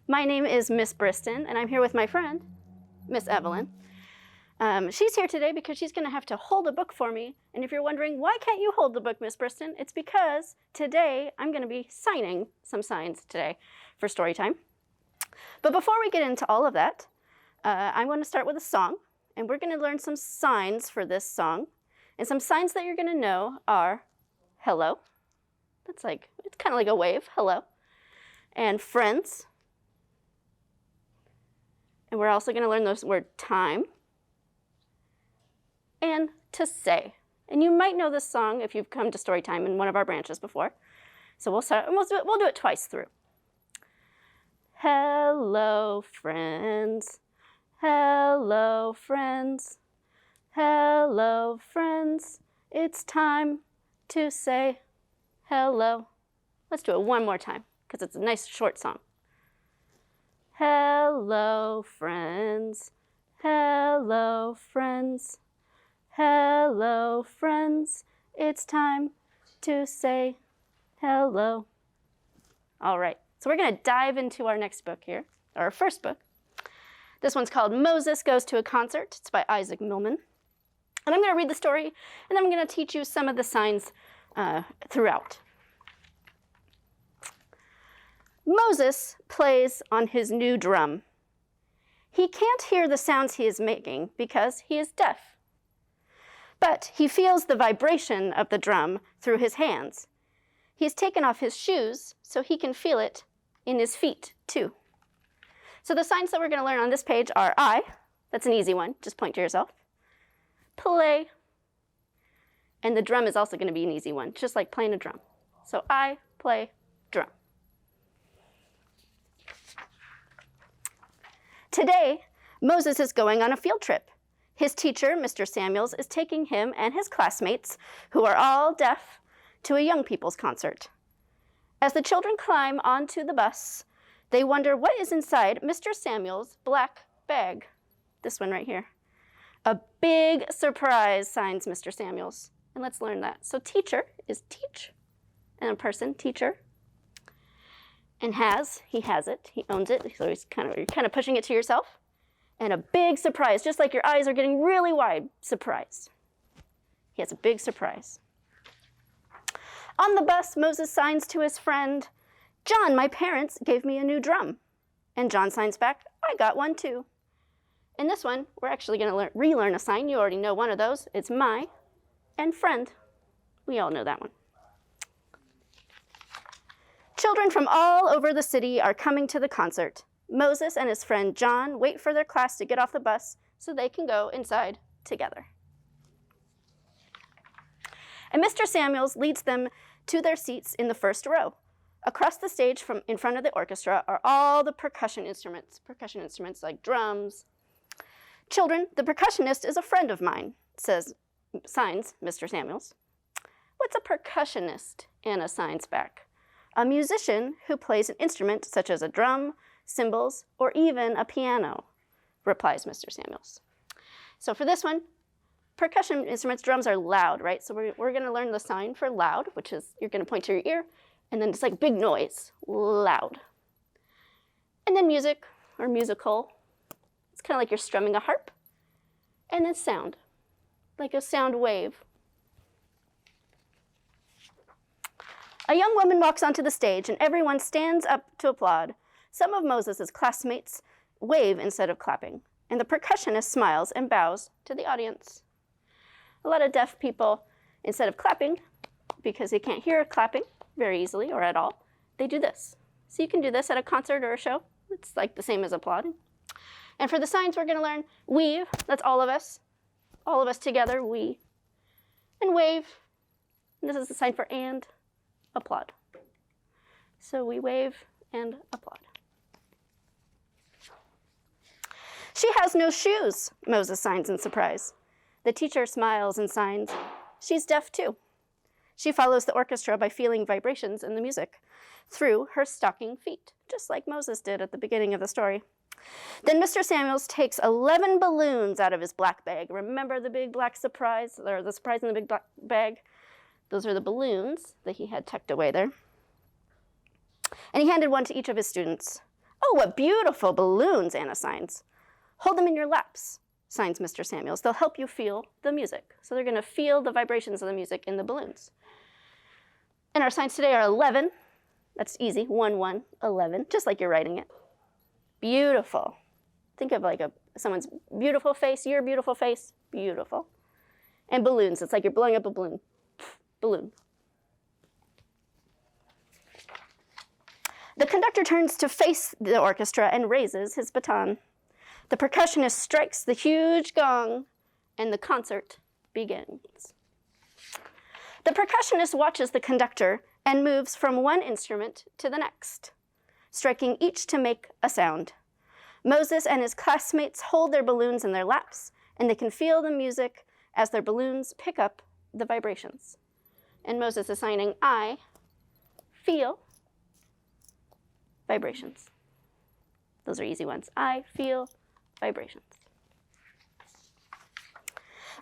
My name is Miss Brystan, and I'm here with my friend, Miss Evelyn. She's here today because she's going to have to hold a book for me. And if you're wondering, why can't you hold the book, Miss Brystan? It's because today I'm going to be signing some signs today for Storytime. But before we get into all of that, I'm going to start with a song. And we're going to learn some signs for this song. And some signs that you're going to know are hello. It's kind of like a wave, hello. And friends. And we're also going to learn the word time. And to say. And you might know this song if you've come to Storytime in one of our branches before. So we'll start, and we'll do it twice through. Hello, friends. Hello, friends. Hello, friends. It's time to say hello. Let's do it one more time, because it's a nice short song. Hello, friends. Hello, friends. Hello, friends. It's time to say hello. All right, so we're going to dive into our next book here, our first book. This one's called Moses Goes to a Concert. It's by Isaac Milman. And I'm going to read the story, and then I'm going to teach you some of the signs throughout. Moses plays on his new drum. He can't hear the sounds he is making because he is deaf. But he feels the vibration of the drum through his hands. He's taken off his shoes so he can feel it in his feet too. So the signs that we're going to learn on this page are I. That's an easy one. Just point to yourself. Play. And the drum is also going to be an easy one, just like playing a drum. So I play drum. Today, Moses is going on a field trip. His teacher, Mr. Samuels, is taking him and his classmates, who are all deaf, to a young people's concert. As the children climb onto the bus, they wonder what is inside Mr. Samuels' black bag. This one right here. A big surprise, signs Mr. Samuels. And let's learn that. So teacher is teach, and a person, teacher. And he has it, he owns it, so you're kind of pushing it to yourself. And a big surprise, just like your eyes are getting really wide, surprise. He has a big surprise. On the bus, Moses signs to his friend, John, my parents gave me a new drum. And John signs back, I got one too. In this one, we're actually going to relearn a sign. You already know one of those. It's my and friend. We all know that one. Children from all over the city are coming to the concert. Moses and his friend John wait for their class to get off the bus so they can go inside together. And Mr. Samuels leads them to their seats in the first row. Across the stage from in front of the orchestra are all the percussion instruments like drums. Children, the percussionist is a friend of mine, signs Mr. Samuels. What's a percussionist? Anna signs back. A musician who plays an instrument such as a drum, cymbals, or even a piano, replies Mr. Samuels. So for this one, percussion instruments, drums are loud, right? So we're going to learn the sign for loud, which is you're going to point to your ear, and then it's like big noise, loud. And then music, or musical, it's kind of like you're strumming a harp. And then sound, like a sound wave. A young woman walks onto the stage, and everyone stands up to applaud. Some of Moses' classmates wave instead of clapping, and the percussionist smiles and bows to the audience. A lot of deaf people, instead of clapping, because they can't hear clapping very easily or at all, they do this. So you can do this at a concert or a show. It's like the same as applauding. And for the signs, we're going to learn weave. That's all of us together, we. And wave. And this is the sign for and. Applaud. So we wave and applaud. She has no shoes, Moses signs in surprise. The teacher smiles and signs. She's deaf too. She follows the orchestra by feeling vibrations in the music through her stocking feet, just like Moses did at the beginning of the story. Then Mr. Samuels takes 11 balloons out of his black bag. Remember the big black surprise, or the surprise in the big black bag? Those are the balloons that he had tucked away there. And he handed one to each of his students. Oh, what beautiful balloons, Anna signs. Hold them in your laps, signs Mr. Samuels. They'll help you feel the music. So they're going to feel the vibrations of the music in the balloons. And our signs today are 11. That's easy. 1, 1, 11, just like you're writing it. Beautiful. Think of like someone's beautiful face, your beautiful face, beautiful. And balloons. It's like you're blowing up a balloon. Balloon. The conductor turns to face the orchestra and raises his baton. The percussionist strikes the huge gong, and the concert begins. The percussionist watches the conductor and moves from one instrument to the next, striking each to make a sound. Moses and his classmates hold their balloons in their laps, and they can feel the music as their balloons pick up the vibrations. And Moses is signing, I feel vibrations. Those are easy ones. I feel vibrations.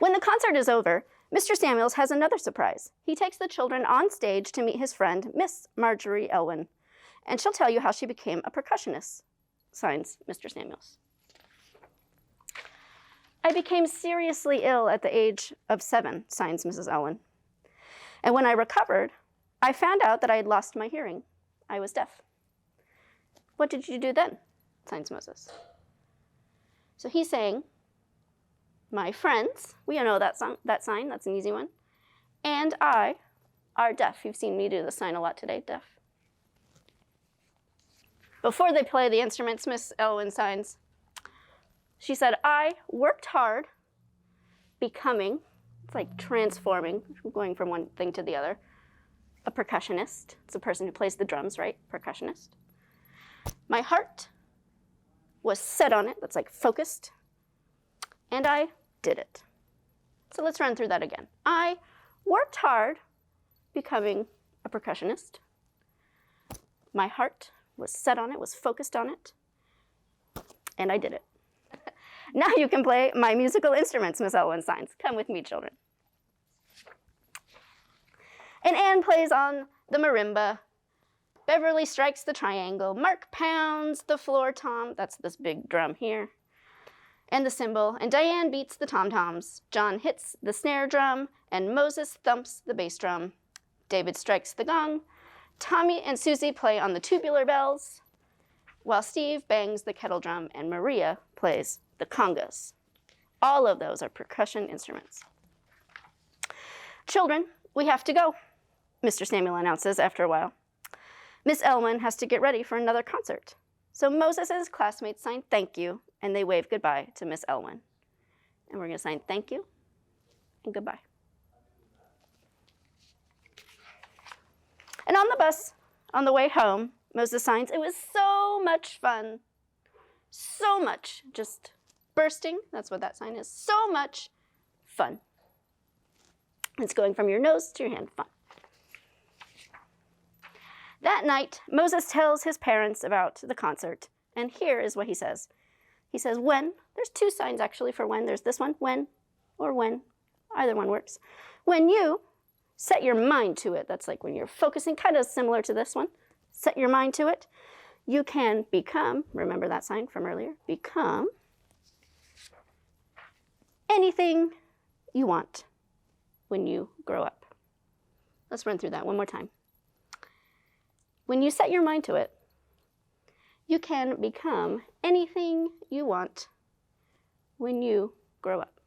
When the concert is over, Mr. Samuels has another surprise. He takes the children on stage to meet his friend, Miss Marjorie Elwin, and she'll tell you how she became a percussionist, signs Mr. Samuels. I became seriously ill at the age of 7, signs Mrs. Elwin. And when I recovered, I found out that I had lost my hearing. I was deaf. What did you do then? Signs Moses. So he's saying, my friends, we know that sign, that's an easy one, and I are deaf. You've seen me do the sign a lot today, deaf. Before they play the instruments, Miss Elwin signs, she said, I worked hard becoming, it's like transforming, going from one thing to the other, a percussionist. It's a person who plays the drums, right? Percussionist. My heart was set on it, that's like focused, and I did it. So let's run through that again. I worked hard becoming a percussionist. My heart was set on it, was focused on it, and I did it. Now you can play my musical instruments, Miss Elwin signs. Come with me, children. And Anne plays on the marimba. Beverly strikes the triangle. Mark pounds the floor tom. That's this big drum here. And the cymbal. And Diane beats the tom-toms. John hits the snare drum. And Moses thumps the bass drum. David strikes the gong. Tommy and Susie play on the tubular bells, while Steve bangs the kettle drum and Maria plays the congas. All of those are percussion instruments. Children, we have to go, Mr. Samuel announces after a while. Miss Elwin has to get ready for another concert. So Moses and his classmates sign thank you, and they wave goodbye to Miss Elwin. And we're going to sign thank you and goodbye. And on the bus, on the way home, Moses signs, it was so much fun. So much, just bursting, that's what that sign is, so much fun. It's going from your nose to your hand, fun. That night, Moses tells his parents about the concert, and here is what he says. He says, when, there's two signs actually for when, there's this one, when, or when, either one works. When you set your mind to it, that's like when you're focusing, kind of similar to this one, set your mind to it, you can become, remember that sign from earlier, become anything you want when you grow up. Let's run through that one more time. When you set your mind to it, you can become anything you want when you grow up.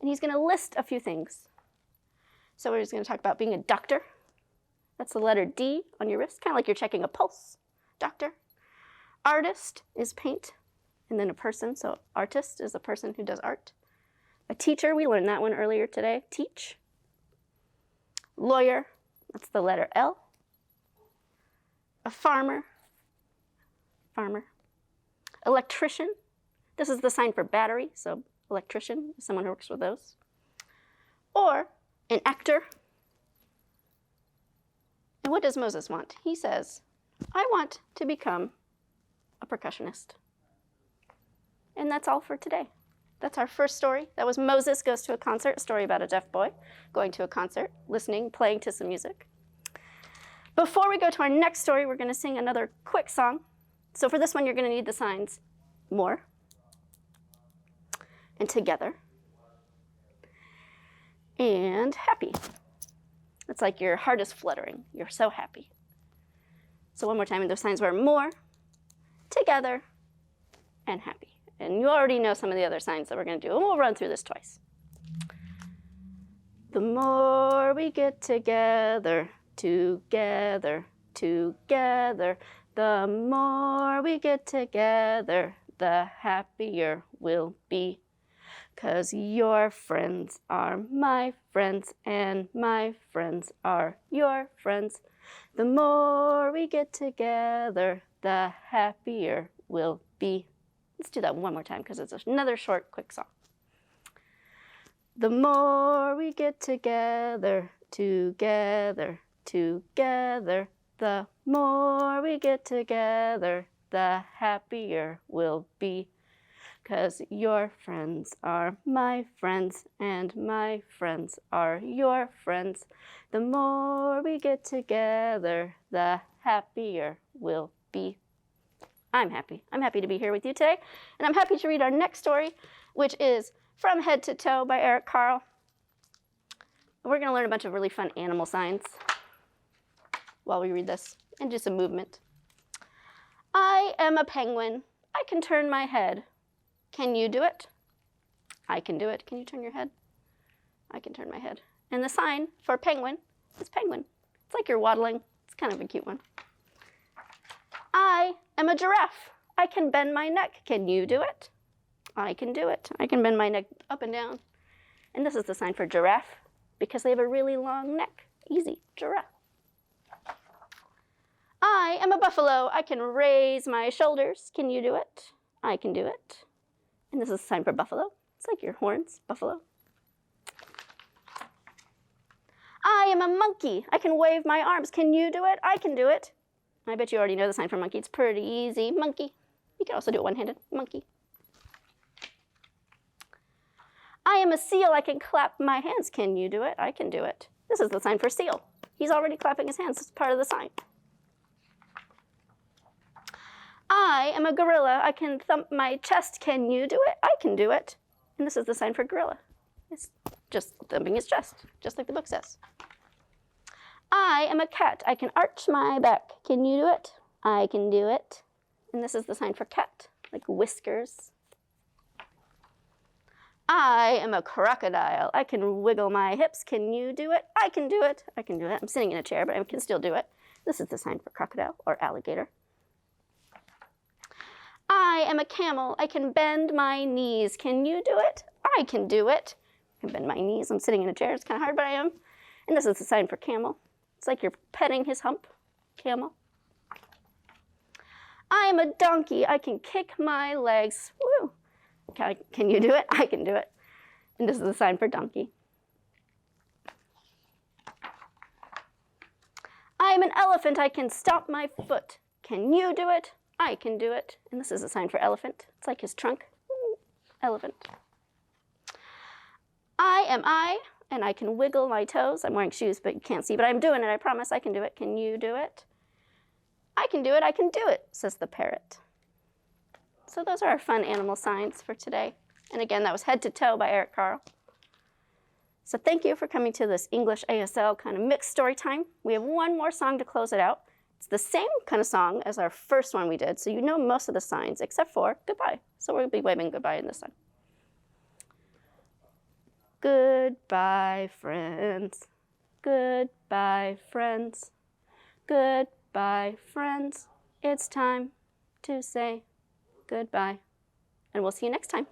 And he's going to list a few things. So we're just going to talk about being a doctor. That's the letter D on your wrist, kind of like you're checking a pulse, doctor. Artist is paint, and then a person, so artist is a person who does art. A teacher, we learned that one earlier today, teach. Lawyer, that's the letter L. A farmer, farmer. Electrician, this is the sign for battery, so electrician is someone who works with those. Or an actor. And what does Moses want? He says, I want to become a percussionist. And that's all for today. That's our first story. That was Moses Goes to a Concert, a story about a deaf boy going to a concert, listening, playing to some music. Before we go to our next story, we're going to sing another quick song. So for this one, you're going to need the signs more and together and happy. It's like your heart is fluttering. You're so happy. So one more time, and those signs were more, together, and happy. And you already know some of the other signs that we're going to do, and we'll run through this twice. The more we get together, together, together, the more we get together, the happier we'll be. 'Cause your friends are my friends, and my friends are your friends. The more we get together, the happier we'll be. Let's do that one more time because it's another short, quick song. The more we get together, together, together, the more we get together, the happier we'll be. 'Cause your friends are my friends, and my friends are your friends. The more we get together, the happier we'll be. I'm happy. I'm happy to be here with you today, and I'm happy to read our next story, which is From Head to Toe by Eric Carle. We're going to learn a bunch of really fun animal signs while we read this, and do some movement. I am a penguin. I can turn my head. Can you do it? I can do it. Can you turn your head? I can turn my head. And the sign for penguin is penguin. It's like you're waddling. It's kind of a cute one. I am a giraffe. I can bend my neck. Can you do it? I can do it. I can bend my neck up and down. And this is the sign for giraffe because they have a really long neck. Easy, giraffe. I am a buffalo. I can raise my shoulders. Can you do it? I can do it. And this is a sign for buffalo. It's like your horns, buffalo. I am a monkey. I can wave my arms. Can you do it? I can do it. I bet you already know the sign for monkey. It's pretty easy. Monkey. You can also do it one-handed. Monkey. I am a seal. I can clap my hands. Can you do it? I can do it. This is the sign for seal. He's already clapping his hands. It's part of the sign. I am a gorilla. I can thump my chest. Can you do it? I can do it. And this is the sign for gorilla. It's just thumping his chest, just like the book says. I am a cat. I can arch my back. Can you do it? I can do it. And this is the sign for cat, like whiskers. I am a crocodile. I can wiggle my hips. Can you do it? I can do it. I can do it. I'm sitting in a chair, but I can still do it. This is the sign for crocodile or alligator. I am a camel. I can bend my knees. Can you do it? I can do it. I can bend my knees. I'm sitting in a chair. It's kind of hard, but I am. And this is the sign for camel. It's like you're petting his hump. Camel. I am a donkey. I can kick my legs. Woo. Can you do it? I can do it. And this is the sign for donkey. I am an elephant. I can stomp my foot. Can you do it? I can do it. And this is a sign for elephant. It's like his trunk. Elephant. I am I, and I can wiggle my toes. I'm wearing shoes, but you can't see, but I'm doing it. I promise I can do it. Can you do it? I can do it. I can do it, says the parrot. So those are our fun animal signs for today. And again, that was Head to Toe by Eric Carle. So thank you for coming to this English ASL kind of mixed story time. We have one more song to close it out. It's the same kind of song as our first one we did, so you know most of the signs except for goodbye. So we'll be waving goodbye in this song. Goodbye, friends. Goodbye, friends. Goodbye, friends. It's time to say goodbye. And we'll see you next time.